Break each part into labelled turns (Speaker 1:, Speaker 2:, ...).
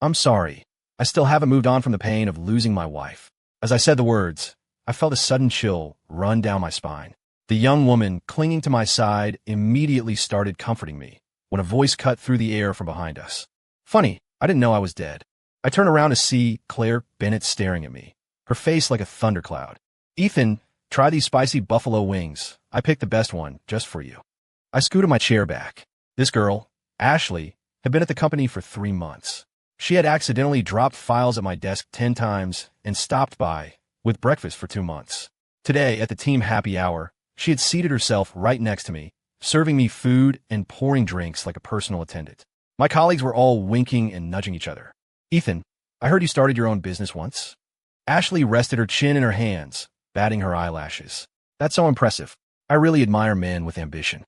Speaker 1: I'm sorry. I still haven't moved on from the pain of losing my wife. As I said the words, I felt a sudden chill run down my spine. The young woman clinging to my side immediately started comforting me when a voice cut through the air from behind us. Funny, I didn't know I was dead. I turned around to see Claire Bennett staring at me, her face like a thundercloud. Ethan, try these spicy buffalo wings. I picked the best one just for you. I scooted my chair back. This girl, Ashley, had been at the company for 3 months. She had accidentally dropped files at my desk 10 times and stopped by with breakfast for 2 months. Today, at the team happy hour, she had seated herself right next to me, serving me food and pouring drinks like a personal attendant. My colleagues were all winking and nudging each other. Ethan, I heard you started your own business once. Ashley rested her chin in her hands, batting her eyelashes. That's so impressive. I really admire men with ambition.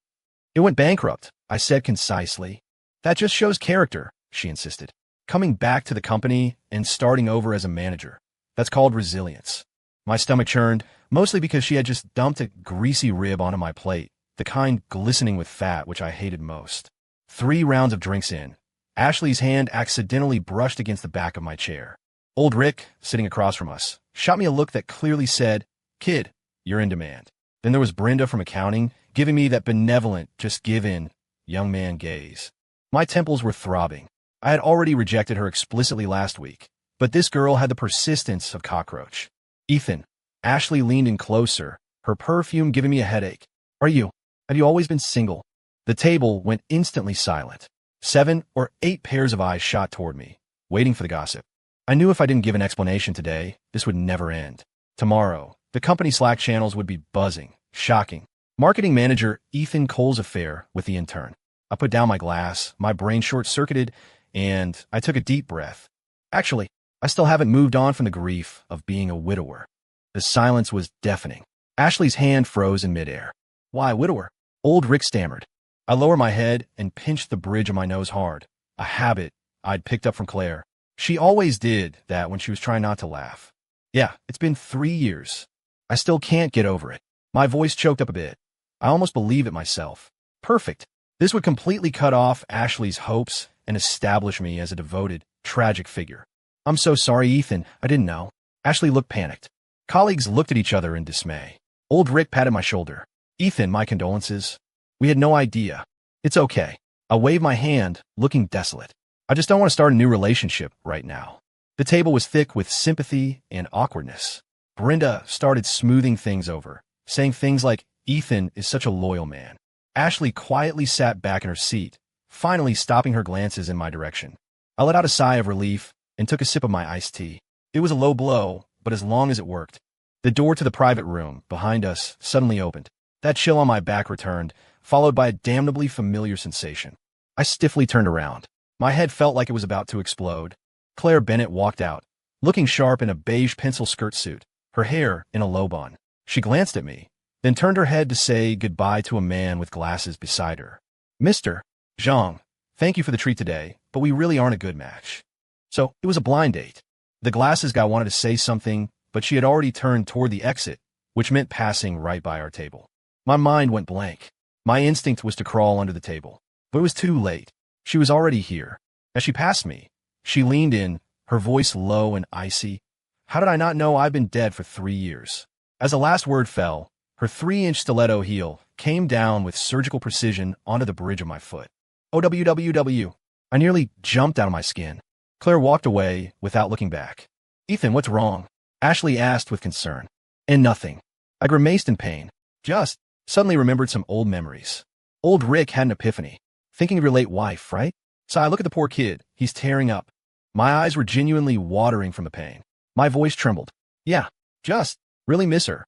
Speaker 1: It went bankrupt, I said concisely. That just shows character, she insisted. Coming back to the company and starting over as a manager. That's called resilience. My stomach churned, mostly because she had just dumped a greasy rib onto my plate, the kind glistening with fat which I hated most. 3 rounds of drinks in, Ashley's hand accidentally brushed against the back of my chair. Old Rick, sitting across from us, shot me a look that clearly said, "Kid, you're in demand." Then there was Brenda from accounting, giving me that benevolent, just give in, young man gaze. My temples were throbbing. I had already rejected her explicitly last week, but this girl had the persistence of cockroach. Ethan, Ashley leaned in closer, her perfume giving me a headache. Have you always been single? The table went instantly silent. 7 or 8 pairs of eyes shot toward me, waiting for the gossip. I knew if I didn't give an explanation today, this would never end. Tomorrow, the company Slack channels would be buzzing, shocking. Marketing manager Ethan Cole's affair with the intern. I put down my glass, my brain short-circuited, and I took a deep breath. Actually, I still haven't moved on from the grief of being a widower. The silence was deafening. Ashley's hand froze in midair. Why widower? Old Rick stammered. I lowered my head and pinched the bridge of my nose hard, a habit I'd picked up from Claire. She always did that when she was trying not to laugh. Yeah, it's been 3 years. I still can't get over it. My voice choked up a bit. I almost believed it myself. Perfect. This would completely cut off Ashley's hopes and establish me as a devoted, tragic figure. I'm so sorry, Ethan. I didn't know. Ashley looked panicked. Colleagues looked at each other in dismay. Old Rick patted my shoulder. Ethan, my condolences. We had no idea. It's okay. I waved my hand, looking desolate. I just don't want to start a new relationship right now. The table was thick with sympathy and awkwardness. Brenda started smoothing things over, saying things like, Ethan is such a loyal man. Ashley quietly sat back in her seat, finally stopping her glances in my direction. I let out a sigh of relief and took a sip of my iced tea. It was a low blow, but as long as it worked. The door to the private room behind us suddenly opened. That chill on my back returned, followed by a damnably familiar sensation. I stiffly turned around. My head felt like it was about to explode. Claire Bennett walked out, looking sharp in a beige pencil skirt suit, her hair in a low bun. She glanced at me, then turned her head to say goodbye to a man with glasses beside her. Mr. Zhang, thank you for the treat today, but we really aren't a good match. So, it was a blind date. The glasses guy wanted to say something, but she had already turned toward the exit, which meant passing right by our table. My mind went blank. My instinct was to crawl under the table, but it was too late. She was already here. As she passed me, she leaned in, her voice low and icy. How did I not know I've been dead for 3 years? As the last word fell, her 3-inch stiletto heel came down with surgical precision onto the bridge of my foot. OWWW. I nearly jumped out of my skin. Claire walked away without looking back. Ethan, what's wrong? Ashley asked with concern. And nothing. I grimaced in pain. Just suddenly remembered some old memories. Old Rick had an epiphany. Thinking of your late wife, right? So I look at the poor kid. He's tearing up. My eyes were genuinely watering from the pain. My voice trembled. Yeah, just really miss her.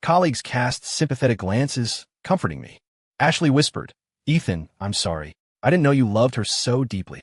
Speaker 1: Colleagues cast sympathetic glances, comforting me. Ashley whispered, Ethan, I'm sorry. I didn't know you loved her so deeply.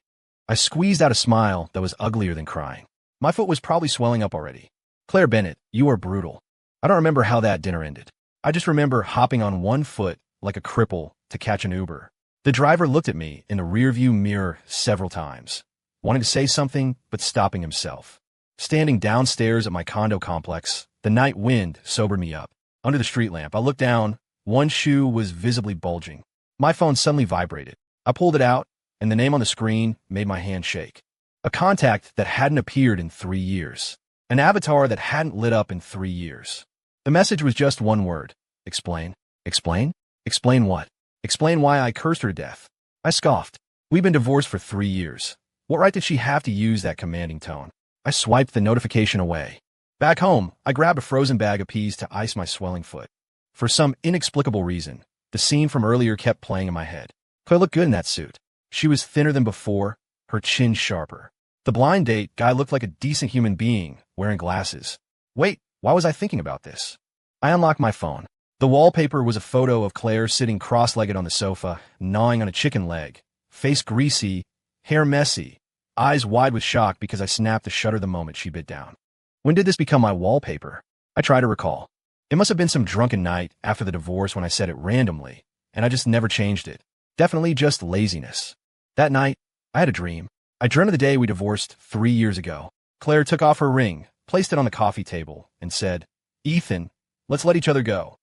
Speaker 1: I squeezed out a smile that was uglier than crying. My foot was probably swelling up already. Claire Bennett, you are brutal. I don't remember how that dinner ended. I just remember hopping on one foot like a cripple to catch an Uber. The driver looked at me in the rearview mirror several times, wanting to say something but stopping himself. Standing downstairs at my condo complex, the night wind sobered me up. Under the street lamp, I looked down. One shoe was visibly bulging. My phone suddenly vibrated. I pulled it out, and the name on the screen made my hand shake. A contact that hadn't appeared in 3 years. An avatar that hadn't lit up in 3 years. The message was just one word. Explain. Explain? Explain what? Explain why I cursed her to death. I scoffed. We've been divorced for 3 years. What right did she have to use that commanding tone? I swiped the notification away. Back home, I grabbed a frozen bag of peas to ice my swelling foot. For some inexplicable reason, the scene from earlier kept playing in my head. Claire looked good in that suit. She was thinner than before, her chin sharper. The blind date guy looked like a decent human being, wearing glasses. Wait, why was I thinking about this? I unlocked my phone. The wallpaper was a photo of Claire sitting cross-legged on the sofa, gnawing on a chicken leg. Face greasy, hair messy, eyes wide with shock because I snapped the shutter the moment she bit down. When did this become my wallpaper? I tried to recall. It must have been some drunken night after the divorce when I said it randomly, and I just never changed it. Definitely just laziness. That night, I had a dream. I dreamt of the day we divorced 3 years ago. Claire took off her ring, placed it on the coffee table, and said, "Ethan, let's let each other go."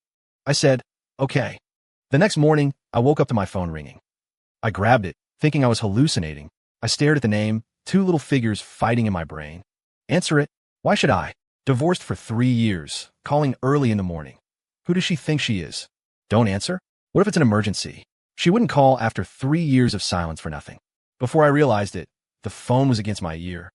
Speaker 1: I said, "Okay." The next morning, I woke up to my phone ringing. I grabbed it, thinking I was hallucinating. I stared at the name, 2 little figures fighting in my brain. Answer it. Why should I? Divorced for 3 years, calling early in the morning. Who does she think she is? Don't answer? What if it's an emergency? She wouldn't call after 3 years of silence for nothing. Before I realized it, the phone was against my ear.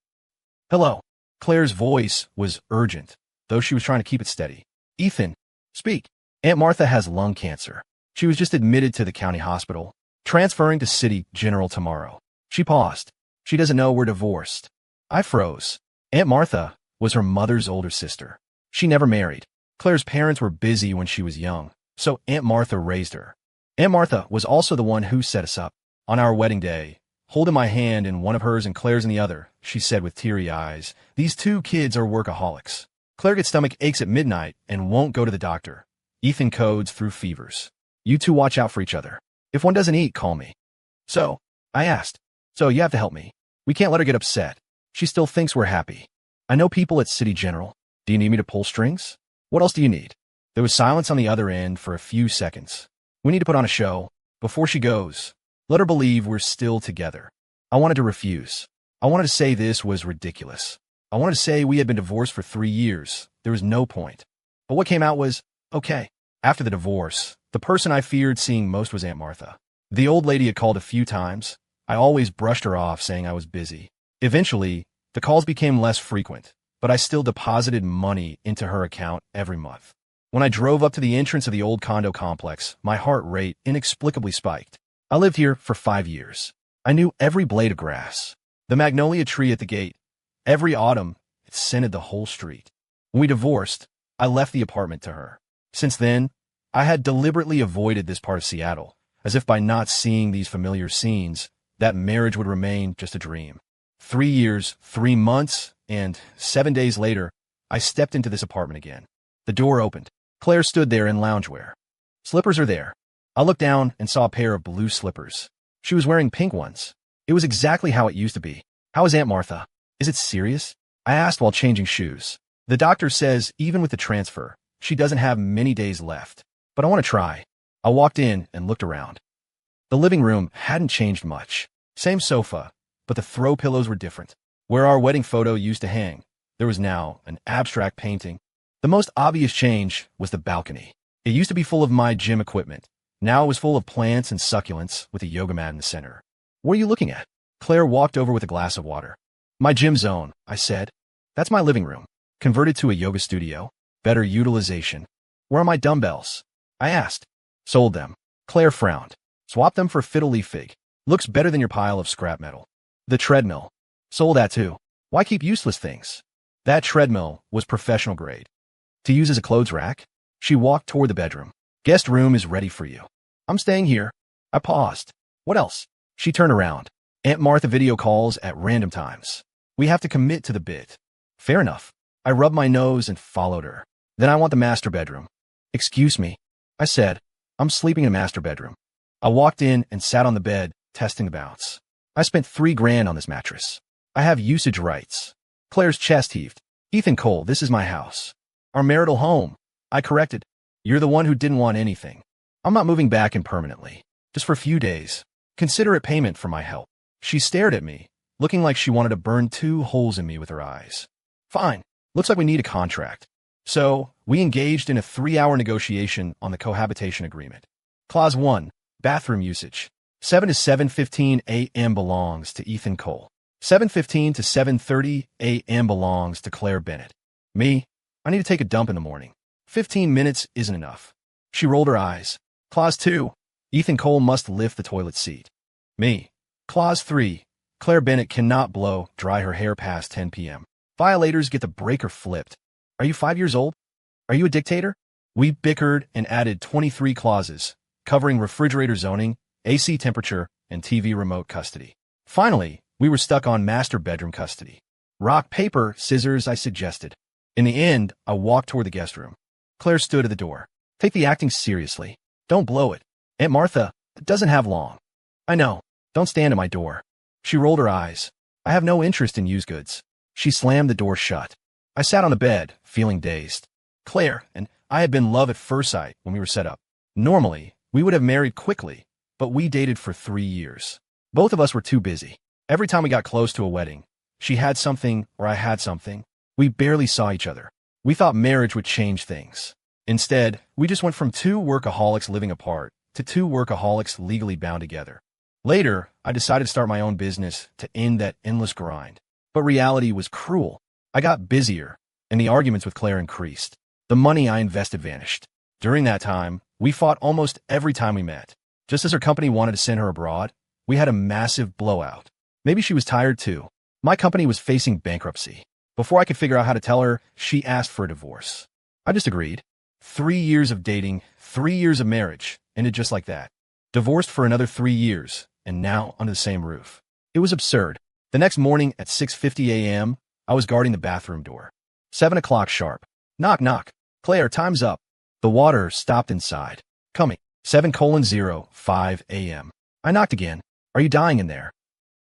Speaker 1: Hello. Claire's voice was urgent, though she was trying to keep it steady. Ethan, speak. Aunt Martha has lung cancer. She was just admitted to the county hospital, transferring to City General tomorrow. She paused. She doesn't know we're divorced. I froze. Aunt Martha was her mother's older sister. She never married. Claire's parents were busy when she was young, so Aunt Martha raised her. Aunt Martha was also the one who set us up. On our wedding day, holding my hand in one of hers and Claire's in the other, she said with teary eyes, "These 2 kids are workaholics. Claire gets stomach aches at midnight and won't go to the doctor. Ethan codes through fevers. You 2 watch out for each other. If one doesn't eat, call me." So, I asked, "So you have to help me. We can't let her get upset. She still thinks we're happy. I know people at City General. Do you need me to pull strings? What else do you need?" There was silence on the other end for a few seconds. "We need to put on a show. Before she goes, let her believe we're still together." I wanted to refuse. I wanted to say this was ridiculous. I wanted to say we had been divorced for 3 years. There was no point. But what came out was, okay. After the divorce, the person I feared seeing most was Aunt Martha. The old lady had called a few times. I always brushed her off, saying I was busy. Eventually, the calls became less frequent, but I still deposited money into her account every month. When I drove up to the entrance of the old condo complex, my heart rate inexplicably spiked. I lived here for 5 years. I knew every blade of grass. The magnolia tree at the gate. Every autumn, it scented the whole street. When we divorced, I left the apartment to her. Since then, I had deliberately avoided this part of Seattle, as if by not seeing these familiar scenes, that marriage would remain just a dream. 3 years, 3 months, and 7 days later, I stepped into this apartment again. The door opened. Claire stood there in loungewear. Slippers are there. I looked down and saw a pair of blue slippers. She was wearing pink ones. It was exactly how it used to be. "How is Aunt Martha? Is it serious?" I asked while changing shoes. "The doctor says even with the transfer, she doesn't have many days left. But I want to try." I walked in and looked around. The living room hadn't changed much. Same sofa, but the throw pillows were different. Where our wedding photo used to hang, there was now an abstract painting. The most obvious change was the balcony. It used to be full of my gym equipment. Now it was full of plants and succulents with a yoga mat in the center. "What are you looking at?" Claire walked over with a glass of water. "My gym zone," I said. "That's my living room. Converted to a yoga studio. Better utilization." "Where are my dumbbells?" I asked. "Sold them." Claire frowned. "Swap them for fiddle leaf fig. Looks better than your pile of scrap metal." "The treadmill." "Sold that too. Why keep useless things?" That treadmill was professional grade. "To use as a clothes rack?" She walked toward the bedroom. "Guest room is ready for you." "I'm staying here." I paused. "What else?" She turned around. "Aunt Martha video calls at random times. We have to commit to the bit." "Fair enough." I rubbed my nose and followed her. "Then I want the master bedroom." "Excuse me," I said. "I'm sleeping in a master bedroom." I walked in and sat on the bed, testing the bounce. "I spent $3,000 on this mattress. I have usage rights." Claire's chest heaved. "Ethan Cole, this is my house. Our marital home." I corrected. "You're the one who didn't want anything. I'm not moving back in permanently. Just for a few days. Consider it payment for my help." She stared at me, looking like she wanted to burn 2 holes in me with her eyes. Fine. Looks like we need a contract. So, we engaged in a 3-hour negotiation on the cohabitation agreement. Clause 1. Bathroom usage. 7 to 7:15 a.m. belongs to Ethan Cole. 7:15 to 7:30 a.m. belongs to Claire Bennett. Me? I need to take a dump in the morning. 15 minutes isn't enough. She rolled her eyes. Clause 2. Ethan Cole must lift the toilet seat. Me. Clause 3. Claire Bennett cannot blow dry her hair past 10 p.m. Violators get the breaker flipped. Are you 5 years old? Are you a dictator? We bickered and added 23 clauses, covering refrigerator zoning, AC temperature, and TV remote custody. Finally, we were stuck on master bedroom custody. Rock, paper, scissors, I suggested. In the end, I walked toward the guest room. Claire stood at the door. Take the acting seriously. Don't blow it. Aunt Martha doesn't have long. I know. Don't stand at my door. She rolled her eyes. I have no interest in used goods. She slammed the door shut. I sat on the bed, feeling dazed. Claire and I had been love at first sight when we were set up. Normally, we would have married quickly, but we dated for 3 years. Both of us were too busy. Every time we got close to a wedding, she had something or I had something. We barely saw each other. We thought marriage would change things. Instead, we just went from 2 workaholics living apart to 2 workaholics legally bound together. Later, I decided to start my own business to end that endless grind. But reality was cruel. I got busier, and the arguments with Claire increased. The money I invested vanished. During that time, we fought almost every time we met. Just as her company wanted to send her abroad, we had a massive blowout. Maybe she was tired too. My company was facing bankruptcy. Before I could figure out how to tell her, she asked for a divorce. I just agreed. 3 years of dating, 3 years of marriage, ended just like that. Divorced for another 3 years, and now under the same roof. It was absurd. The next morning at 6:50 a.m., I was guarding the bathroom door. 7 o'clock sharp. Knock, knock. Claire, time's up. The water stopped inside. Coming. 7:05 a.m. I knocked again. Are you dying in there?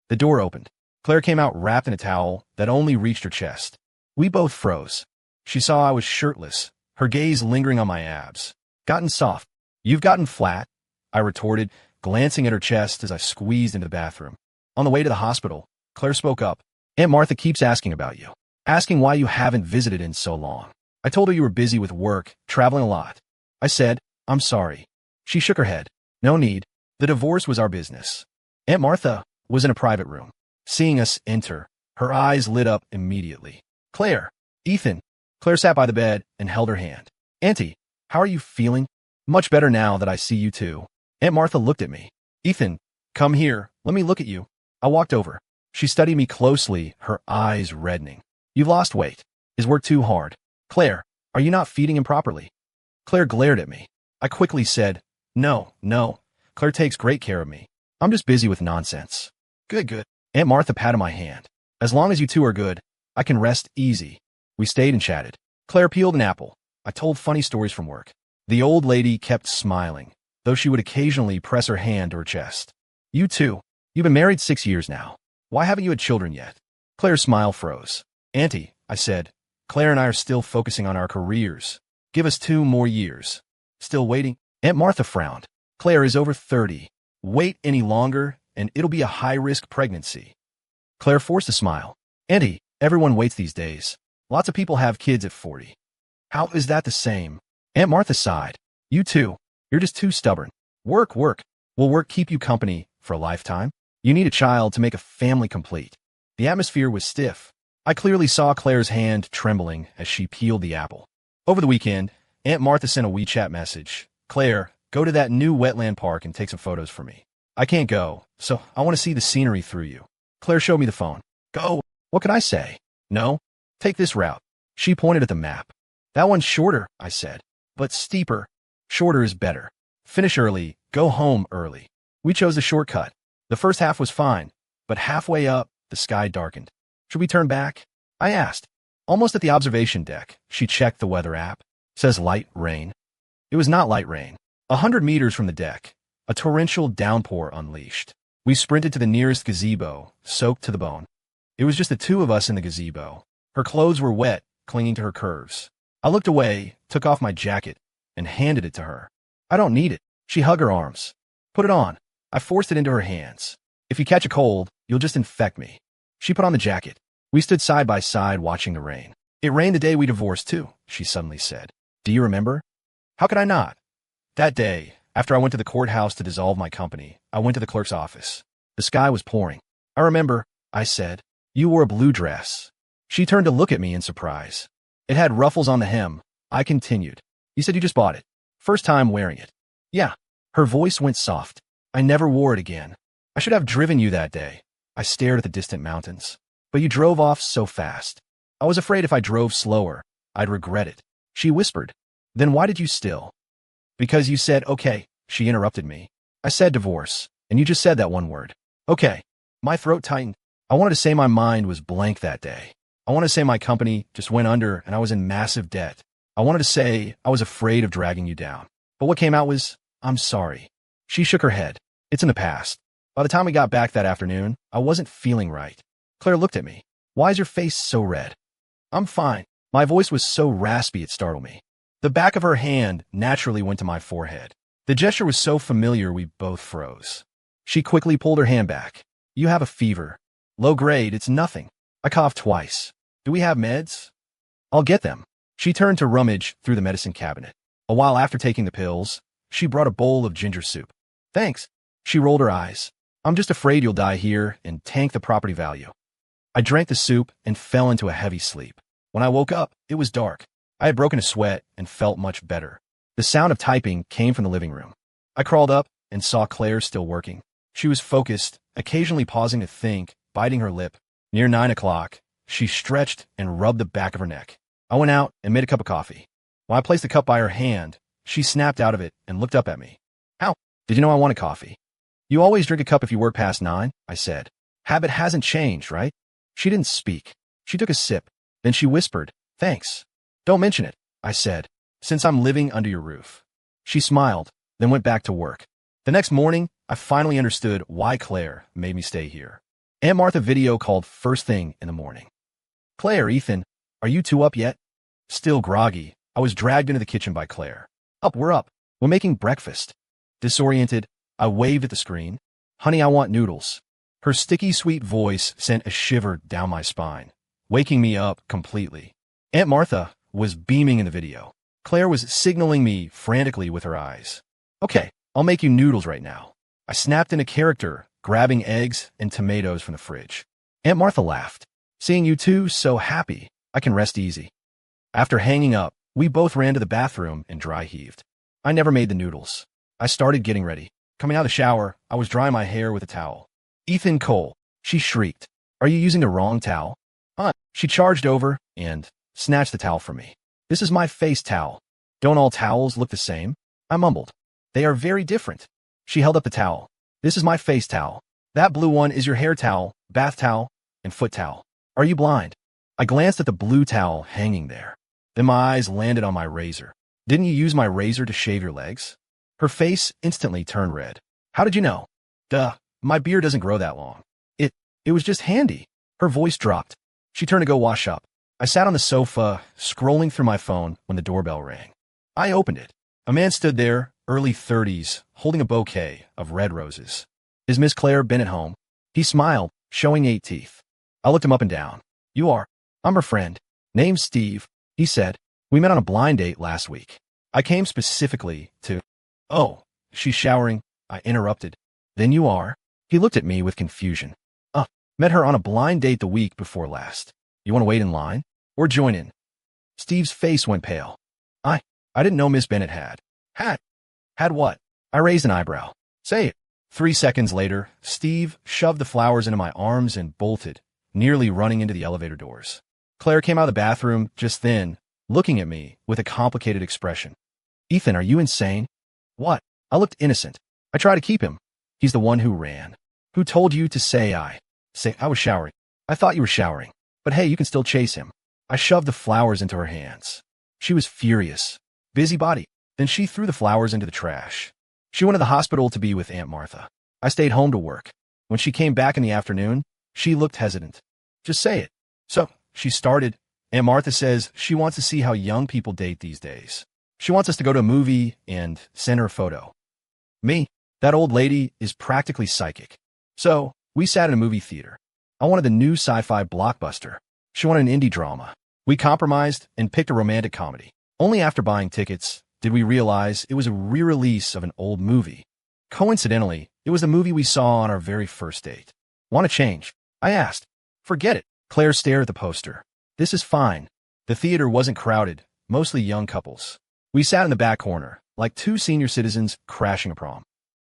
Speaker 1: The door opened. Claire came out wrapped in a towel that only reached her chest. We both froze. She saw I was shirtless, her gaze lingering on my abs. Gotten soft. You've gotten flat, I retorted, glancing at her chest as I squeezed into the bathroom. On the way to the hospital, Claire spoke up. Aunt Martha keeps asking about you, asking why you haven't visited in so long. I told her you were busy with work, traveling a lot. I said, I'm sorry. She shook her head. No need. The divorce was our business. Aunt Martha was in a private room. Seeing us enter, her eyes lit up immediately. Claire, Ethan. Claire sat by the bed and held her hand. Auntie, how are you feeling? Much better now that I see you too. Aunt Martha looked at me. Ethan, come here. Let me look at you. I walked over. She studied me closely, her eyes reddening. You've lost weight. Is work too hard? Claire, are you not feeding him properly? Claire glared at me. I quickly said, No. Claire takes great care of me. I'm just busy with nonsense. Good. Aunt Martha patted my hand. As long as you two are good, I can rest easy. We stayed and chatted. Claire peeled an apple. I told funny stories from work. The old lady kept smiling, though she would occasionally press her hand to her chest. You too. You've been married 6 years now. Why haven't you had children yet? Claire's smile froze. Auntie, I said, Claire and I are still focusing on our careers. Give us 2 more years. Still waiting? Aunt Martha frowned. Claire is over 30. Wait any longer, and it'll be a high-risk pregnancy. Claire forced a smile. Auntie, everyone waits these days. Lots of people have kids at 40. How is that the same? Aunt Martha sighed. You too. You're just too stubborn. Work. Will work keep you company for a lifetime? You need a child to make a family complete. The atmosphere was stiff. I clearly saw Claire's hand trembling as she peeled the apple. Over the weekend, Aunt Martha sent a WeChat message. Claire, go to that new wetland park and take some photos for me. I can't go, so I want to see the scenery through you. Claire showed me the phone. Go. What can I say? No. Take this route. She pointed at the map. That one's shorter, I said. But steeper. Shorter is better. Finish early. Go home early. We chose the shortcut. The first half was fine, but halfway up, the sky darkened. Should we turn back? I asked. Almost at the observation deck, she checked the weather app. Says light rain. It was not light rain. 100 meters from the deck, a torrential downpour unleashed. We sprinted to the nearest gazebo, soaked to the bone. It was just the 2 of us in the gazebo. Her clothes were wet, clinging to her curves. I looked away, took off my jacket, and handed it to her. I don't need it. She hugged her arms. Put it on. I forced it into her hands. If you catch a cold, you'll just infect me. She put on the jacket. We stood side by side watching the rain. It rained the day we divorced too, she suddenly said. Do you remember? How could I not? That day, after I went to the courthouse to dissolve my company, I went to the clerk's office. The sky was pouring. I remember, I said. You wore a blue dress. She turned to look at me in surprise. It had ruffles on the hem. I continued. You said you just bought it. First time wearing it. Yeah. Her voice went soft. I never wore it again. I should have driven you that day. I stared at the distant mountains. But you drove off so fast. I was afraid if I drove slower, I'd regret it. She whispered. Then why did you still? Because you said, okay, she interrupted me. I said divorce, and you just said that one word. Okay. My throat tightened. I wanted to say my mind was blank that day. I wanted to say my company just went under and I was in massive debt. I wanted to say I was afraid of dragging you down. But what came out was, I'm sorry. She shook her head. It's in the past. By the time we got back that afternoon, I wasn't feeling right. Claire looked at me. Why is your face so red? I'm fine. My voice was so raspy it startled me. The back of her hand naturally went to my forehead. The gesture was so familiar we both froze. She quickly pulled her hand back. You have a fever. Low grade, it's nothing. I coughed twice. Do we have meds? I'll get them. She turned to rummage through the medicine cabinet. A while after taking the pills, she brought a bowl of ginger soup. Thanks. She rolled her eyes. I'm just afraid you'll die here and tank the property value. I drank the soup and fell into a heavy sleep. When I woke up, it was dark. I had broken a sweat and felt much better. The sound of typing came from the living room. I crawled up and saw Claire still working. She was focused, occasionally pausing to think, biting her lip. Near 9 o'clock, she stretched and rubbed the back of her neck. I went out and made a cup of coffee. When I placed the cup by her hand, she snapped out of it and looked up at me. How? Did you know I wanted coffee? You always drink a cup if you work past 9, I said. Habit hasn't changed, right? She didn't speak. She took a sip. Then she whispered, thanks. Don't mention it, I said, since I'm living under your roof. She smiled, then went back to work. The next morning, I finally understood why Claire made me stay here. Aunt Martha video called first thing in the morning. Claire, Ethan, are you two up yet? Still groggy, I was dragged into the kitchen by Claire. Up, we're up. We're making breakfast. Disoriented, I waved at the screen. Honey, I want noodles. Her sticky, sweet voice sent a shiver down my spine, waking me up completely. Aunt Martha was beaming in the video. Claire was signaling me frantically with her eyes. Okay, I'll make you noodles right now. I snapped into character, grabbing eggs and tomatoes from the fridge. Aunt Martha laughed. Seeing you two so happy, I can rest easy. After hanging up, we both ran to the bathroom and dry heaved. I never made the noodles. I started getting ready. Coming out of the shower, I was drying my hair with a towel. Ethan Cole, she shrieked. Are you using the wrong towel? She charged over and snatched the towel from me. This is my face towel. Don't all towels look the same? I mumbled. They are very different. She held up the towel. This is my face towel. That blue one is your hair towel, bath towel, and foot towel. Are you blind? I glanced at the blue towel hanging there. Then my eyes landed on my razor. Didn't you use my razor to shave your legs? Her face instantly turned red. How did you know? Duh, my beard doesn't grow that long. It was just handy. Her voice dropped. She turned to go wash up. I sat on the sofa, scrolling through my phone when the doorbell rang. I opened it. A man stood there, early 30s, holding a bouquet of red roses. Is Miss Claire been at home? He smiled, showing 8 teeth. I looked him up and down. You are. I'm her friend. Name's Steve, he said. We met on a blind date last week. I came specifically to... Oh, she's showering. I interrupted. Then you are? He looked at me with confusion. Met her on a blind date the week before last. You want to wait in line? Or join in? Steve's face went pale. I didn't know Miss Bennett had. Had what? I raised an eyebrow. Say it. 3 seconds later, Steve shoved the flowers into my arms and bolted, nearly running into the elevator doors. Claire came out of the bathroom just then, looking at me with a complicated expression. Ethan, are you insane? What? I looked innocent. I tried to keep him. He's the one who ran. Who told you to say I was showering? I thought you were showering. But hey, you can still chase him. I shoved the flowers into her hands. She was furious. Busybody. Then she threw the flowers into the trash. She went to the hospital to be with Aunt Martha. I stayed home to work. When she came back in the afternoon, she looked hesitant. Just say it. So, she started. Aunt Martha says she wants to see how young people date these days. She wants us to go to a movie and send her a photo. Me, that old lady, is practically psychic. So, we sat in a movie theater. I wanted the new sci-fi blockbuster. She wanted an indie drama. We compromised and picked a romantic comedy. Only after buying tickets did we realize it was a re-release of an old movie. Coincidentally, it was the movie we saw on our very first date. Want to change? I asked. Forget it. Claire stared at the poster. This is fine. The theater wasn't crowded, mostly young couples. We sat in the back corner, like two senior citizens crashing a prom.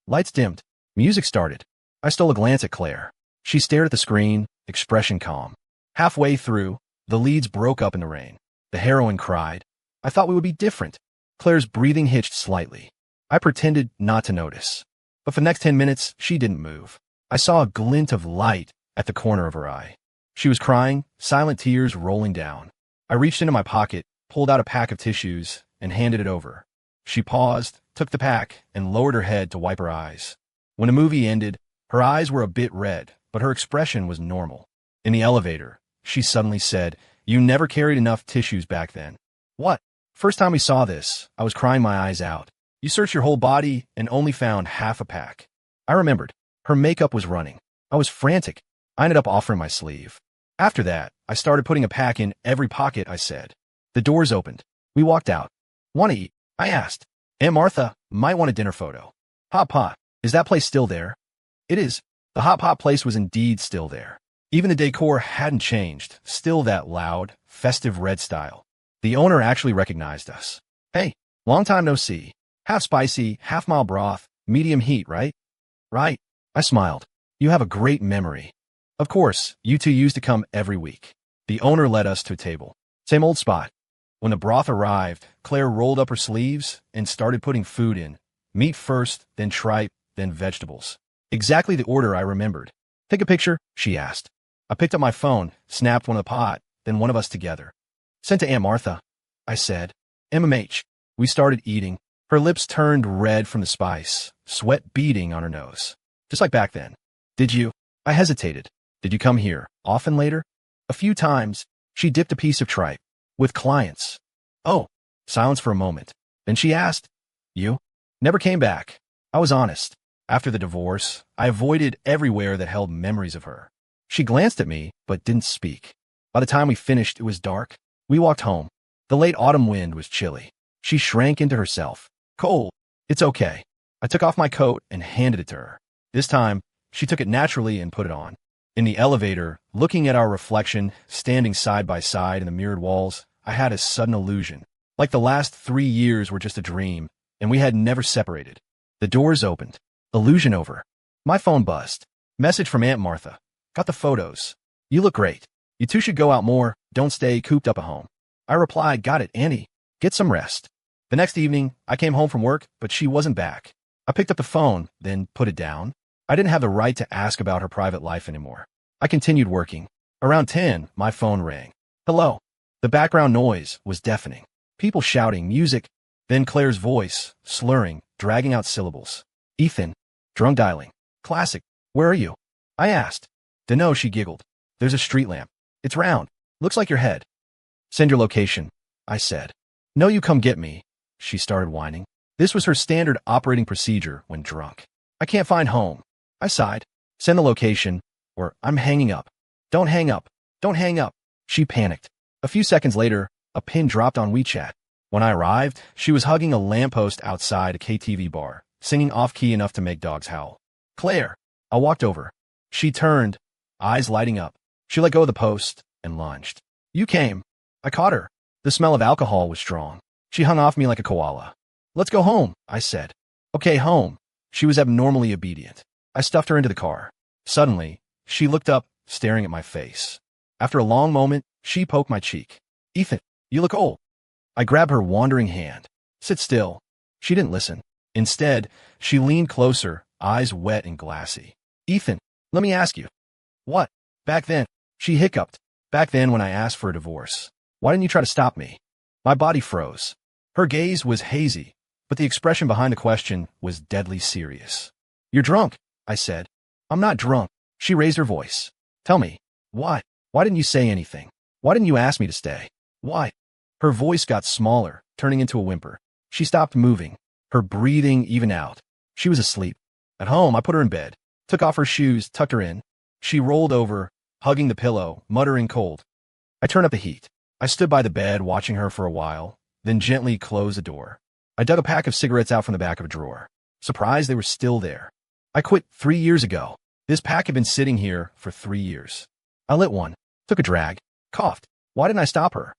Speaker 1: Lights dimmed. Music started. I stole a glance at Claire. She stared at the screen, expression calm. Halfway through, the leads broke up in the rain. The heroine cried. I thought we would be different. Claire's breathing hitched slightly. I pretended not to notice. But for the next 10 minutes, she didn't move. I saw a glint of light at the corner of her eye. She was crying, silent tears rolling down. I reached into my pocket, pulled out a pack of tissues, and handed it over. She paused, took the pack, and lowered her head to wipe her eyes. When the movie ended, her eyes were a bit red, but her expression was normal. In the elevator, she suddenly said, "You never carried enough tissues back then." What? First time we saw this, I was crying my eyes out. You searched your whole body and only found half a pack. I remembered. Her makeup was running. I was frantic. I ended up offering my sleeve. After that, I started putting a pack in every pocket, I said. The doors opened. We walked out. Want to eat? I asked. Aunt Martha might want a dinner photo. Hot Pot. Is that place still there? It is. The Hot Pot place was indeed still there. Even the decor hadn't changed, still that loud, festive red style. The owner actually recognized us. Hey, long time no see. Half spicy, half mild broth, medium heat, right? Right. I smiled. You have a great memory. Of course, you two used to come every week. The owner led us to a table. Same old spot. When the broth arrived, Claire rolled up her sleeves and started putting food in. Meat first, then tripe, then vegetables. Exactly the order I remembered. Take a picture, she asked. I picked up my phone, snapped one of the pot, then one of us together. Sent to Aunt Martha, I said. MMH. We started eating. Her lips turned red from the spice, sweat beading on her nose. Just like back then. Did you? I hesitated. Did you come here often later? A few times. She dipped a piece of tripe. With clients. Oh. Silence for a moment. Then she asked, You? Never came back. I was honest. After the divorce, I avoided everywhere that held memories of her. She glanced at me, but didn't speak. By the time we finished, it was dark. We walked home. The late autumn wind was chilly. She shrank into herself. Cold. It's okay. I took off my coat and handed it to her. This time, she took it naturally and put it on. In the elevator, looking at our reflection, standing side by side in the mirrored walls, I had a sudden illusion. Like the last 3 years were just a dream, and we had never separated. The doors opened. Illusion over. My phone buzzed. Message from Aunt Martha. Got the photos. You look great. You two should go out more. Don't stay cooped up at home. I replied, Got it, Annie. Get some rest. The next evening, I came home from work, but she wasn't back. I picked up the phone, then put it down. I didn't have the right to ask about her private life anymore. I continued working. Around 10, my phone rang. Hello. The background noise was deafening. People shouting, music. Then Claire's voice, slurring, dragging out syllables. Ethan. Drunk dialing. Classic. Where are you? I asked. Dunno, she giggled. There's a street lamp. It's round. Looks like your head. Send your location, I said. No, you come get me. She started whining. This was her standard operating procedure when drunk. I can't find home. I sighed. Send the location, or I'm hanging up. Don't hang up. Don't hang up. She panicked. A few seconds later, a pin dropped on WeChat. When I arrived, she was hugging a lamppost outside a KTV bar, singing off-key enough to make dogs howl. Claire. I walked over. She turned, eyes lighting up. She let go of the post and lunged. You came. I caught her. The smell of alcohol was strong. She hung off me like a koala. Let's go home, I said. Okay, home. She was abnormally obedient. I stuffed her into the car. Suddenly, she looked up, staring at my face. After a long moment, she poked my cheek. Ethan, you look old. I grabbed her wandering hand. Sit still. She didn't listen. Instead, she leaned closer, eyes wet and glassy. Ethan, let me ask you. What? Back then, she hiccuped. Back then when I asked for a divorce. Why didn't you try to stop me? My body froze. Her gaze was hazy, but the expression behind the question was deadly serious. You're drunk, I said. I'm not drunk. She raised her voice. Tell me, why? Why didn't you say anything? Why didn't you ask me to stay? Why? Her voice got smaller, turning into a whimper. She stopped moving, her breathing even out. She was asleep. At home, I put her in bed, took off her shoes, tucked her in. She rolled over, hugging the pillow, muttering cold. I turned up the heat. I stood by the bed watching her for a while, then gently closed the door. I dug a pack of cigarettes out from the back of a drawer, surprised they were still there. I quit 3 years ago. This pack had been sitting here for 3 years. I lit one, took a drag, coughed. Why didn't I stop her?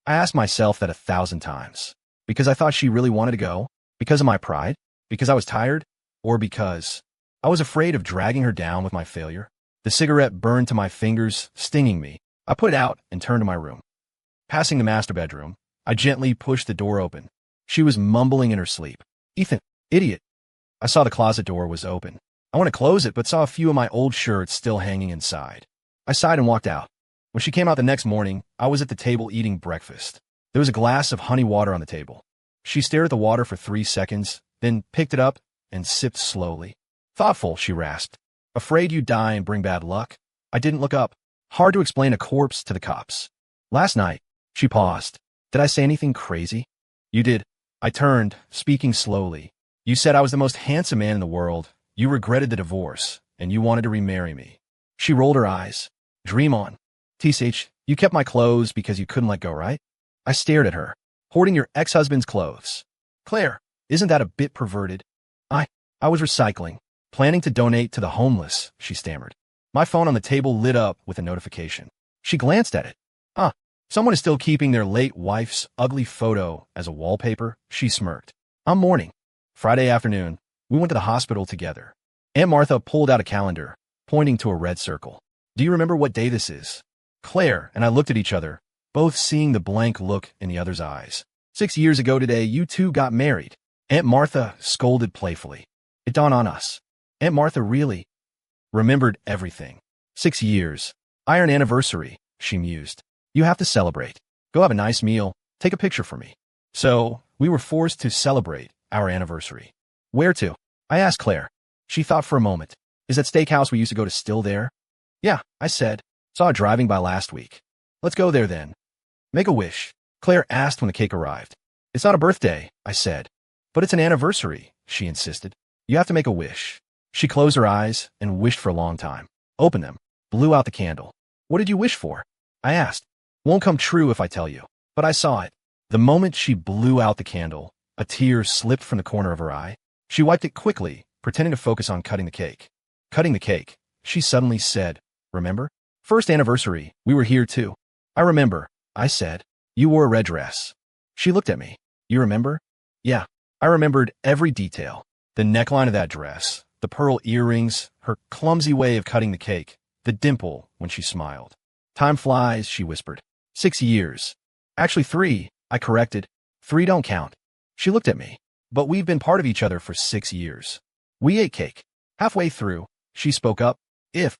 Speaker 1: I asked myself that 1,000 times. Because I thought she really wanted to go? Because of my pride? Because I was tired? Or because I was afraid of dragging her down with my failure? The cigarette burned to my fingers, stinging me. I put it out and turned to my room. Passing the master bedroom, I gently pushed the door open. She was mumbling in her sleep. Ethan, idiot. I saw the closet door was open. I wanted to close it, but saw a few of my old shirts still hanging inside. I sighed and walked out. When she came out the next morning, I was at the table eating breakfast. There was a glass of honey water on the table. She stared at the water for 3 seconds, then picked it up and sipped slowly. Thoughtful, she rasped. Afraid you'd die and bring bad luck? I didn't look up. Hard to explain a corpse to the cops. Last night, she paused. Did I say anything crazy? You did. I turned, speaking slowly. You said I was the most handsome man in the world. You regretted the divorce, and you wanted to remarry me. She rolled her eyes. Dream on. TSH, you kept my clothes because you couldn't let go, right? I stared at her. Hoarding your ex-husband's clothes. Claire, isn't that a bit perverted? I was recycling, planning to donate to the homeless, she stammered. My phone on the table lit up with a notification. She glanced at it. Someone is still keeping their late wife's ugly photo as a wallpaper, she smirked. I'm mourning. Friday afternoon, we went to the hospital together. Aunt Martha pulled out a calendar, pointing to a red circle. Do you remember what day this is? Claire and I looked at each other, both seeing the blank look in the other's eyes. 6 years ago today, you two got married. Aunt Martha scolded playfully. It dawned on us. Aunt Martha really remembered everything. 6 years. Iron anniversary, she mused. You have to celebrate. Go have a nice meal. Take a picture for me. So, we were forced to celebrate our anniversary. Where to? I asked Claire. She thought for a moment. Is that steakhouse we used to go to still there? Yeah, I said. Saw it driving by last week. Let's go there then. Make a wish. Claire asked when the cake arrived. It's not a birthday, I said. But it's an anniversary, she insisted. You have to make a wish. She closed her eyes and wished for a long time. Opened them. Blew out the candle. What did you wish for? I asked. Won't come true if I tell you. But I saw it. The moment she blew out the candle, a tear slipped from the corner of her eye. She wiped it quickly, pretending to focus on cutting the cake. Cutting the cake, she suddenly said, remember? First anniversary, we were here too. I remember, I said. You wore a red dress. She looked at me. You remember? Yeah, I remembered every detail. The neckline of that dress, the pearl earrings, her clumsy way of cutting the cake, the dimple when she smiled. Time flies, she whispered. 6 years. Actually 3, I corrected. 3 don't count. She looked at me. But we've been part of each other for 6 years. We ate cake. Halfway through, she spoke up. If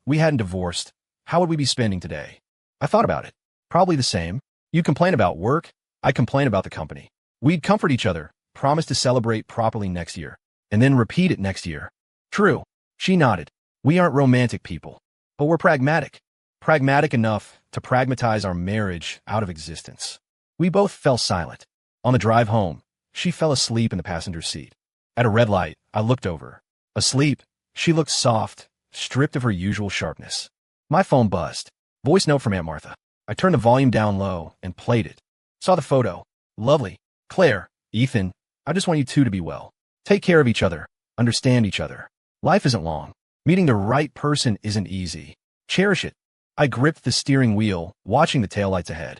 Speaker 1: we hadn't divorced, how would we be spending today? I thought about it. Probably the same. You complain about work, I complain about the company. We'd comfort each other, promise to celebrate properly next year, and then repeat it next year. True. She nodded. We aren't romantic people, but we're pragmatic. Pragmatic enough to pragmatize our marriage out of existence. We both fell silent. On the drive home, she fell asleep in the passenger seat. At a red light, I looked over. Asleep, she looked soft, stripped of her usual sharpness. My phone buzzed. Voice note from Aunt Martha. I turned the volume down low and played it. Saw the photo. Lovely. Claire, Ethan, I just want you two to be well. Take care of each other. Understand each other. Life isn't long. Meeting the right person isn't easy. Cherish it. I gripped the steering wheel, watching the taillights ahead.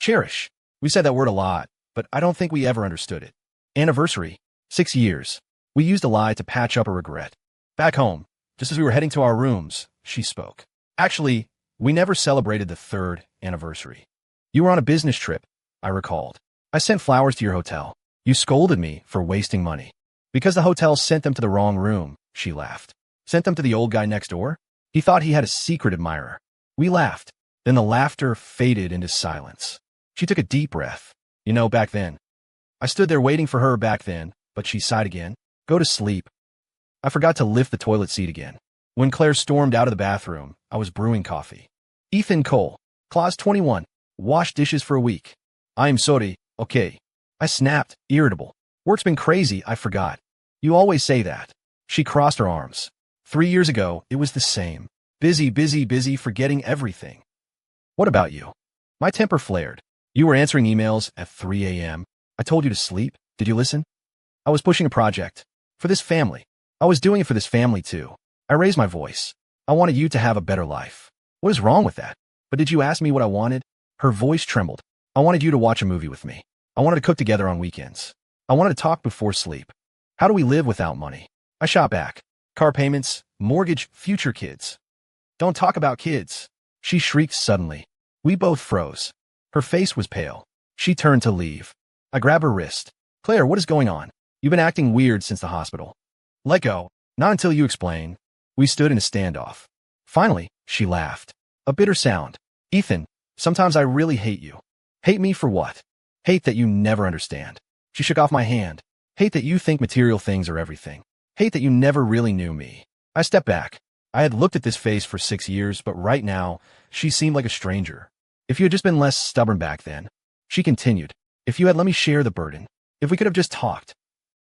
Speaker 1: Cherish. We said that word a lot, but I don't think we ever understood it. Anniversary. 6 years. We used a lie to patch up a regret. Back home, just as we were heading to our rooms, she spoke. Actually, we never celebrated the 3rd anniversary. You were on a business trip, I recalled. I sent flowers to your hotel. You scolded me for wasting money. Because the hotel sent them to the wrong room, she laughed. Sent them to the old guy next door? He thought he had a secret admirer. We laughed. Then the laughter faded into silence. She took a deep breath. You know, back then. I stood there waiting for her back then, but she sighed again. Go to sleep. I forgot to lift the toilet seat again. When Claire stormed out of the bathroom, I was brewing coffee. Ethan Cole, Clause 21. Wash dishes for a week. I'm sorry, okay. I snapped, irritable. Work's been crazy, I forgot. You always say that. She crossed her arms. 3 years ago, it was the same. Busy, busy, busy, forgetting everything. What about you? My temper flared. You were answering emails at 3 a.m. I told you to sleep. Did you listen? I was pushing a project. For this family. I was doing it for this family too. I raised my voice. I wanted you to have a better life. What is wrong with that? But did you ask me what I wanted? Her voice trembled. I wanted you to watch a movie with me. I wanted to cook together on weekends. I wanted to talk before sleep. How do we live without money? I shot back. Car payments, mortgage, future kids. Don't talk about kids. She shrieked suddenly. We both froze. Her face was pale. She turned to leave. I grabbed her wrist. Claire, what is going on? You've been acting weird since the hospital. Let go. Not until you explain. We stood in a standoff. Finally, she laughed. A bitter sound. Ethan, sometimes I really hate you. Hate me for what? Hate that you never understand. She shook off my hand. Hate that you think material things are everything. Hate that you never really knew me. I stepped back. I had looked at this face for 6 years, but right now, she seemed like a stranger. If you had just been less stubborn back then. She continued. If you had let me share the burden. If we could have just talked.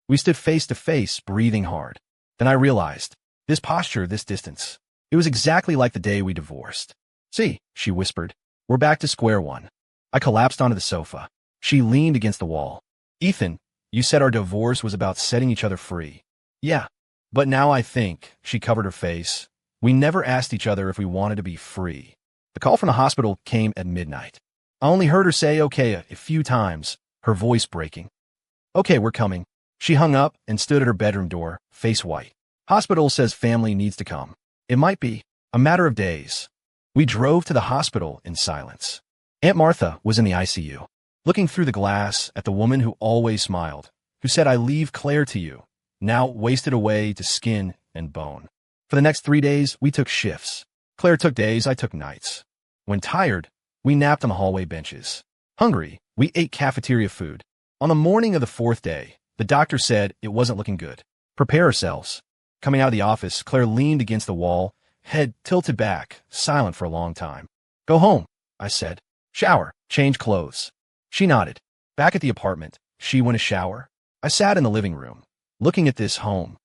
Speaker 1: We stood face to face, breathing hard. Then I realized. This posture, this distance. It was exactly like the day we divorced. See, she whispered. We're back to square one. I collapsed onto the sofa. She leaned against the wall. Ethan, you said our divorce was about setting each other free. Yeah. But now I think, she covered her face, we never asked each other if we wanted to be free. The call from the hospital came at midnight. I only heard her say okay a few times, her voice breaking. Okay, we're coming. She hung up and stood at her bedroom door, face white. Hospital says family needs to come. It might be a matter of days. We drove to the hospital in silence. Aunt Martha was in the ICU, looking through the glass at the woman who always smiled, who said, I leave Claire to you, now wasted away to skin and bone. For the next 3 days, we took shifts. Claire took days, I took nights. When tired, we napped on the hallway benches. Hungry, we ate cafeteria food. On the morning of the 4th day, the doctor said it wasn't looking good. Prepare ourselves. Coming out of the office, Claire leaned against the wall, head tilted back, silent for a long time. Go home, I said. Shower, change clothes. She nodded. Back at the apartment, she went to shower. I sat in the living room, looking at this home.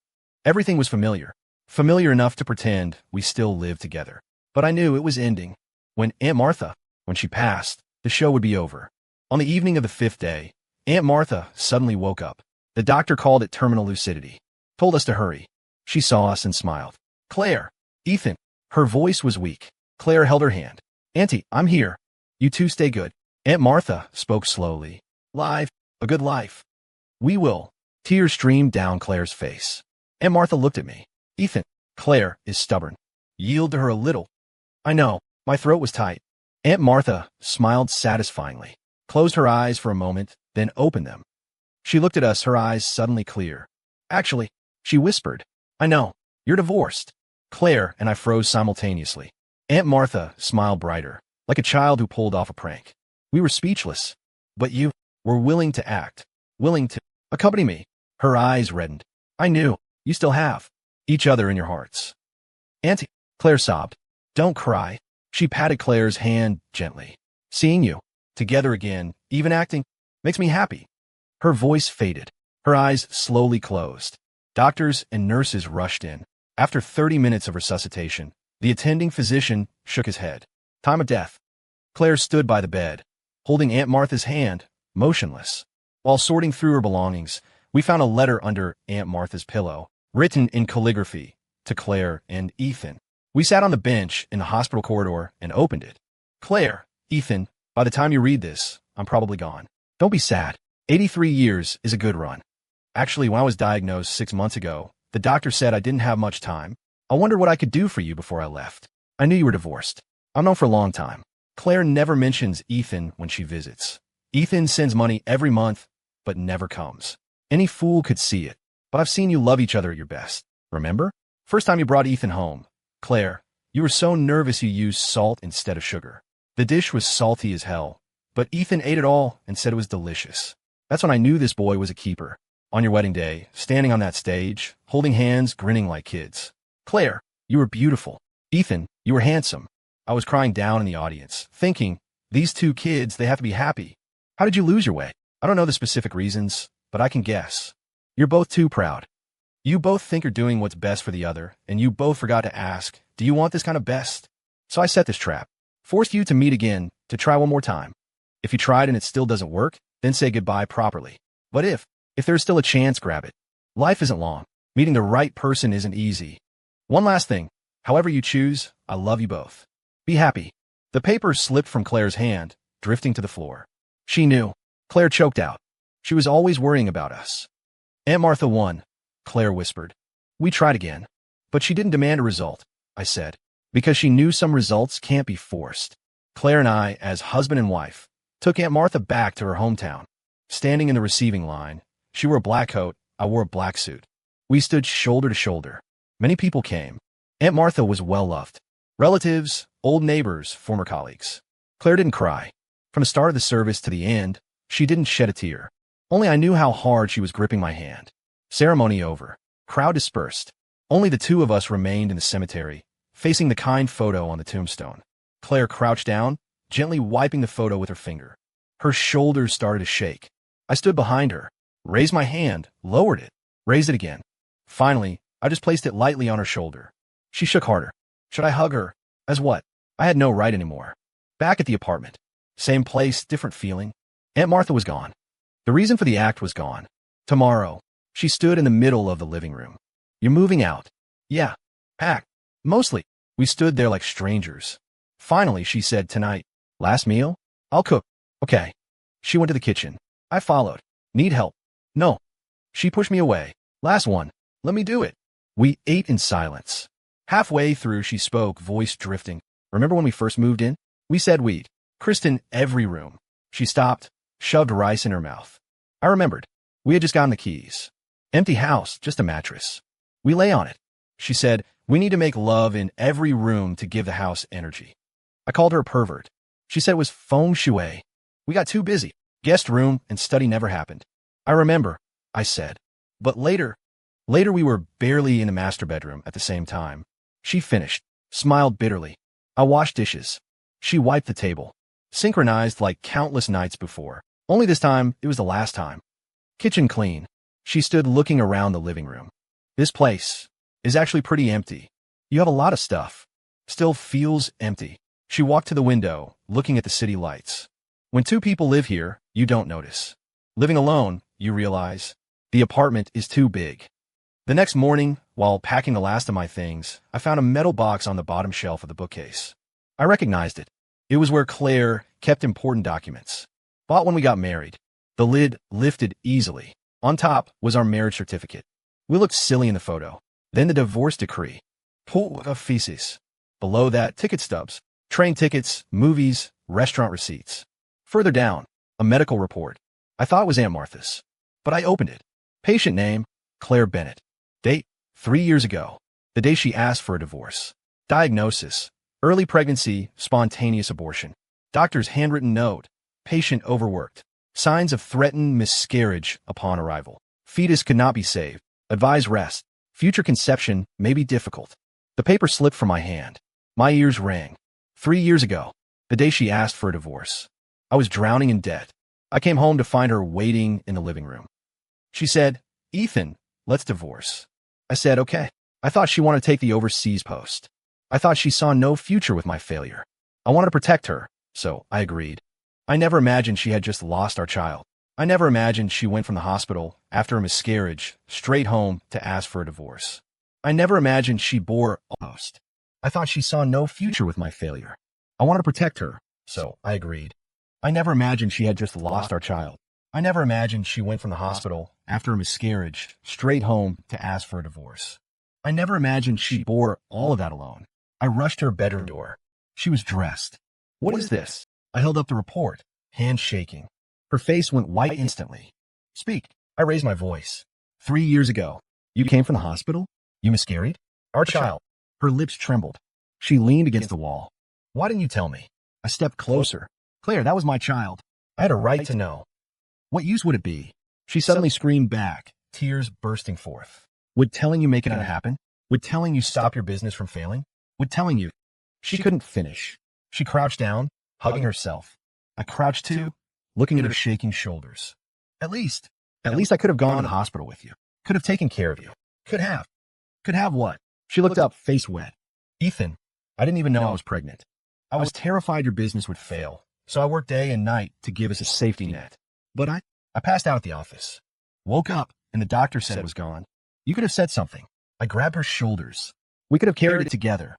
Speaker 1: Everything was familiar. Familiar enough to pretend we still lived together. But I knew it was ending. When Aunt Martha, when she passed, the show would be over. On the evening of the 5th day, Aunt Martha suddenly woke up. The doctor called it terminal lucidity. Told us to hurry. She saw us and smiled. Claire, Ethan. Her voice was weak. Claire held her hand. Auntie, I'm here. You two stay good. Aunt Martha spoke slowly. Live, a good life. We will. Tears streamed down Claire's face. Aunt Martha looked at me. Ethan, Claire is stubborn. Yield to her a little. I know. My throat was tight. Aunt Martha smiled satisfyingly, closed her eyes for a moment, then opened them. She looked at us, her eyes suddenly clear. Actually, she whispered, I know. You're divorced. Claire and I froze simultaneously. Aunt Martha smiled brighter, like a child who pulled off a prank. We were speechless. But you were willing to act, willing to accompany me. Her eyes reddened. I knew. You still have each other in your hearts. Auntie, Claire sobbed. Don't cry. She patted Claire's hand gently. Seeing you together again, even acting, makes me happy. Her voice faded. Her eyes slowly closed. Doctors and nurses rushed in. After 30 minutes of resuscitation, the attending physician shook his head. Time of death. Claire stood by the bed, holding Aunt Martha's hand, motionless. While sorting through her belongings, we found a letter under Aunt Martha's pillow, written in calligraphy, to Claire and Ethan. We sat on the bench in the hospital corridor and opened it. Claire, Ethan, by the time you read this, I'm probably gone. Don't be sad. 83 years is a good run. Actually, when I was diagnosed 6 months ago, the doctor said I didn't have much time. I wondered what I could do for you before I left. I knew you were divorced. I've known for a long time. Claire never mentions Ethan when she visits. Ethan sends money every month, but never comes. Any fool could see it. But I've seen you love each other at your best. Remember? First time you brought Ethan home. Claire, you were so nervous you used salt instead of sugar. The dish was salty as hell, but Ethan ate it all and said it was delicious. That's when I knew this boy was a keeper. On your wedding day, standing on that stage, holding hands, grinning like kids. Claire, you were beautiful. Ethan, you were handsome. I was crying down in the audience, thinking, these two kids, they have to be happy. How did you lose your way? I don't know the specific reasons, but I can guess. You're both too proud. You both think you're doing what's best for the other, and you both forgot to ask Do you want this kind of best? So I set this trap. Forced you to meet again, to try one more time. If you tried and it still doesn't work, then say goodbye properly. But if there's still a chance, grab it. Life isn't long. Meeting the right person isn't easy. One last thing. However you choose, I love you both. Be happy. The paper slipped from Claire's hand, drifting to the floor. She knew. Claire choked out. She was always worrying about us. Aunt Martha won, Claire whispered. We tried again. But she didn't demand a result, I said, because she knew some results can't be forced. Claire and I, as husband and wife, took Aunt Martha back to her hometown. Standing in the receiving line, she wore a black coat, I wore a black suit. We stood shoulder to shoulder. Many people came. Aunt Martha was well-loved. Relatives, old neighbors, former colleagues. Claire didn't cry. From the start of the service to the end, she didn't shed a tear. Only I knew how hard she was gripping my hand. Ceremony over. Crowd dispersed. Only the two of us remained in the cemetery, facing the kind photo on the tombstone. Claire crouched down, gently wiping the photo with her finger. Her shoulders started to shake. I stood behind her, raised my hand, lowered it, raised it again. Finally, I just placed it lightly on her shoulder. She shook harder. Should I hug her? As what? I had no right anymore. Back at the apartment. Same place, different feeling. Aunt Martha was gone. The reason for the act was gone. Tomorrow. She stood in the middle of the living room. You're moving out. Yeah. Packed. Mostly. We stood there like strangers. Finally, she said, tonight. Last meal? I'll cook. Okay. She went to the kitchen. I followed. Need help? No. She pushed me away. Last one. Let me do it. We ate in silence. Halfway through, she spoke, voice drifting. Remember when we first moved in? We said we'd christen every room. She stopped, shoved rice in her mouth. I remembered. We had just gotten the keys. Empty house, just a mattress. We lay on it. She said, we need to make love in every room to give the house energy. I called her a pervert. She said it was feng shui. We got too busy. Guest room and study never happened. I remember, I said. But later we were barely in the master bedroom at the same time. She finished, smiled bitterly. I washed dishes. She wiped the table. Synchronized like countless nights before. Only this time, it was the last time. Kitchen clean. She stood looking around the living room. This place is actually pretty empty. You have a lot of stuff. Still feels empty. She walked to the window, looking at the city lights. When two people live here, you don't notice. Living alone, you realize, the apartment is too big. The next morning, while packing the last of my things, I found a metal box on the bottom shelf of the bookcase. I recognized it. It was where Claire kept important documents. Bought when we got married. The lid lifted easily. On top was our marriage certificate. We looked silly in the photo. Then the divorce decree. Pool of feces. Below that, ticket stubs. Train tickets, movies, restaurant receipts. Further down, a medical report. I thought it was Aunt Martha's. But I opened it. Patient name, Claire Bennett. Date, 3 years ago. The day she asked for a divorce. Diagnosis, early pregnancy, spontaneous abortion. Doctor's handwritten note. Patient overworked. Signs of threatened miscarriage upon arrival. Fetus could not be saved. Advise rest. Future conception may be difficult. The paper slipped from my hand. My ears rang. 3 years ago, the day she asked for a divorce. I was drowning in debt. I came home to find her waiting in the living room. She said, Ethan, let's divorce. I said, okay. I thought she wanted to take the overseas post. I thought she saw no future with my failure. I wanted to protect her, so I agreed. I never imagined she had just lost our child. I never imagined she went from the hospital after a miscarriage straight home to ask for a divorce. I never imagined she bore a post. I thought she saw no future with my failure. I wanted to protect her, so I agreed. I never imagined she had just lost our child. I never imagined she went from the hospital after a miscarriage straight home to ask for a divorce. I never imagined she bore all of that alone. I rushed to her bedroom door. She was dressed. What is this? I held up the report, hand shaking. Her face went white instantly. Speak. I raised my voice. 3 years ago. You came from the hospital? You miscarried? Our child. Her lips trembled. She leaned against the wall. Why didn't you tell me? I stepped closer. Claire, that was my child. I had a right to know. What use would it be? She suddenly screamed back, tears bursting forth. Would telling you make it happen? Would telling you stop your business from failing? Would telling you... She couldn't finish. She crouched down, hugging herself. I crouched too, looking at her shaking shoulders. At least I could have gone to the hospital with you. Could have taken care of you. Could have. Could have what? She looked up, face wet. Ethan, I didn't even know I was pregnant. I was terrified your business would fail, so I worked day and night to give us a safety net. But I passed out at the office. Woke up, and the doctor said it was gone. You could have said something. I grabbed her shoulders. We could have carried it together.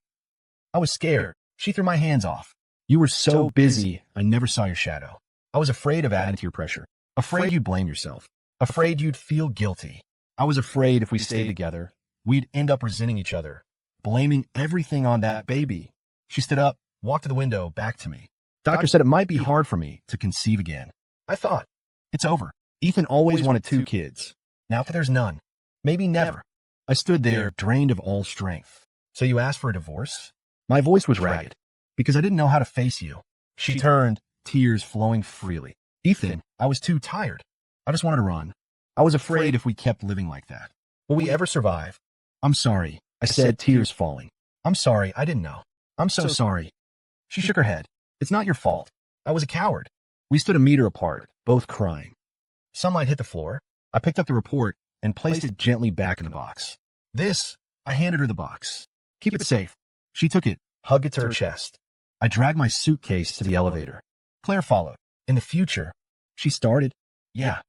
Speaker 1: I was scared. She threw my hands off. You were so busy, I never saw your shadow. I was afraid of adding to your pressure. Afraid you'd blame yourself. Afraid you'd feel guilty. I was afraid if we stayed together, we'd end up resenting each other, blaming everything on that baby. She stood up, walked to the window, back to me. Doctor said it might be hard for me to conceive again. I thought, it's over. Ethan always wanted 2 kids. Now that there's none, maybe never. I stood there, drained of all strength. So you asked for a divorce? My voice was ragged, because I didn't know how to face you. She turned, tears flowing freely. Ethan, I was too tired. I just wanted to run. I was afraid if we kept living like that, will we ever survive? I'm sorry, I said, tears falling. I'm sorry, I didn't know. I'm so sorry. She shook her head. It's not your fault. I was a coward. We stood a meter apart, both crying. Sunlight hit the floor. I picked up the report and placed it gently back in the box. I handed her the box. Keep it safe. She took it, hugged it to her chest. I dragged my suitcase to the elevator. Claire followed. In the future, she started. Yeah.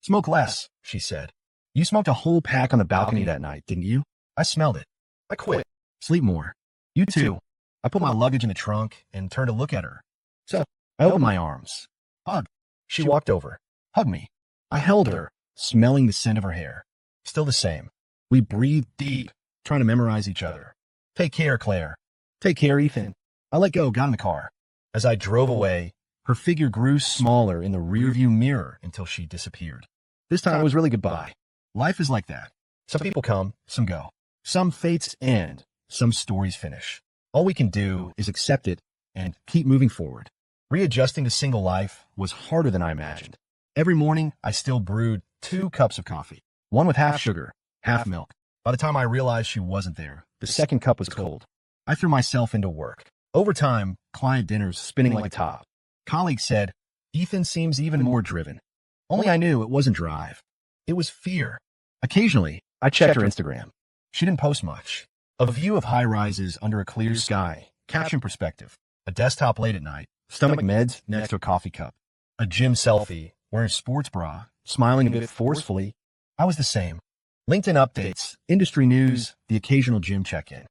Speaker 1: Smoke less, she said. You smoked a whole pack on the balcony that night, didn't you? I smelled it. I quit. Sleep more. You too. I put my luggage in the trunk and turned to look at her. So, I opened my arms. Hug. She walked over. Hugged me. I held her, smelling the scent of her hair. Still the same. We breathed deep, trying to memorize each other. Take care, Claire. Take care, Ethan. I let go, got in the car. As I drove away, her figure grew smaller in the rearview mirror until she disappeared. This time it was really goodbye. Life is like that. Some people come, some go. Some fates end, some stories finish. All we can do is accept it and keep moving forward. Readjusting to single life was harder than I imagined. Every morning, I still brewed 2 cups of coffee, one with half sugar, half milk. By the time I realized she wasn't there, the second cup was cold. I threw myself into work. Over time, client dinners spinning like a top. Colleagues said, Ethan seems even more driven. Only I knew it wasn't drive. It was fear. Occasionally, I checked her Instagram. She didn't post much. A view of high-rises under a clear sky, caption perspective. A desktop late at night, stomach meds next to a coffee cup. A gym selfie, wearing a sports bra, smiling a bit forcefully. I was the same. LinkedIn updates, industry news, the occasional gym check-in.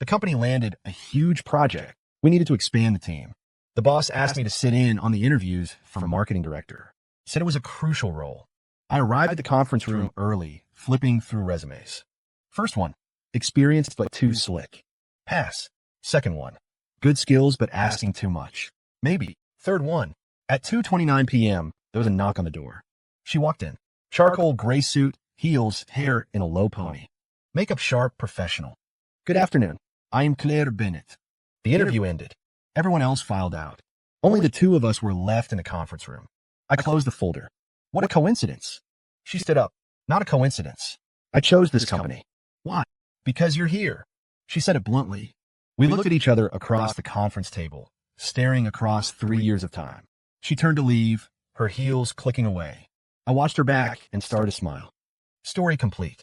Speaker 1: The company landed a huge project. We needed to expand the team. The boss asked me to sit in on the interviews for marketing director. Said it was a crucial role. I arrived at the conference room early, flipping through resumes. First one, experienced but too slick. Pass. Second one, good skills but asking too much. Maybe. Third one, at 2:29 p.m., there was a knock on the door. She walked in. Charcoal gray suit, heels, hair in a low pony. Makeup sharp, professional. Good afternoon. I am Claire Bennett. The interview ended. Everyone else filed out. Only the 2 of us were left in the conference room. I closed the folder. What a coincidence. She stood up. Not a coincidence. I chose this company. Why? Because you're here. She said it bluntly. We looked at each other across the conference table, staring across 3 years of time. She turned to leave, her heels clicking away. I watched her back and started to smile. Story complete.